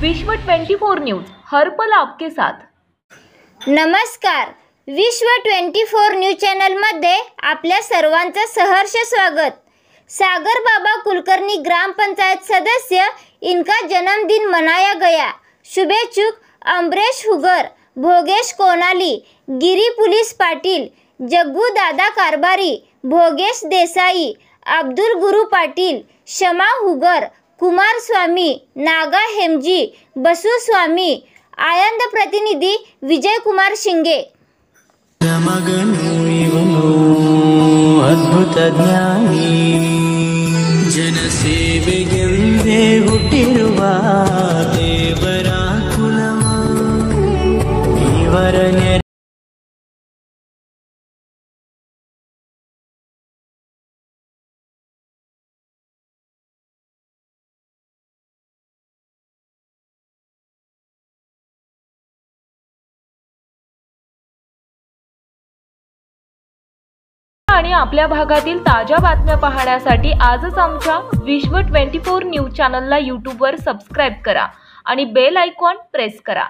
विश्व 24 न्यूज हर पल आपके साथ। नमस्कार, विश्व 24 न्यूज चॅनल मध्ये आपल्या सर्वांचं सहर्ष स्वागत। सागर बाबा कुलकर्णी ग्राम पंचायत सदस्य, इनका जन्मदिन मनाया गया। शुभेच्छुक अमरेश हुगर, भोगेश कोनाली, गिरी पुलिस पाटील, जग्गू दादा कारभारी, भोगेश देसाई, अब्दुल गुरु पाटील, शमा हुगर, कुमार स्वामी, नागा हेमजी, बसु स्वामी, आयंद प्रतिनिधी विजय कुमार शिंगे। अद्भुत ज्ञानी जनसेवेಗೆಂದೇ ಹುಟ್ಟಿರುವ ದೇವರ ಕುಲವ ಇವರ आणि आपल्या भागातील ताज्या बातम्या पाहण्यासाठी आजच आमच्या विश्व 24 न्यूज चॅनलला YouTube वर सबस्क्राइब करा आणि बेल आयकॉन प्रेस करा।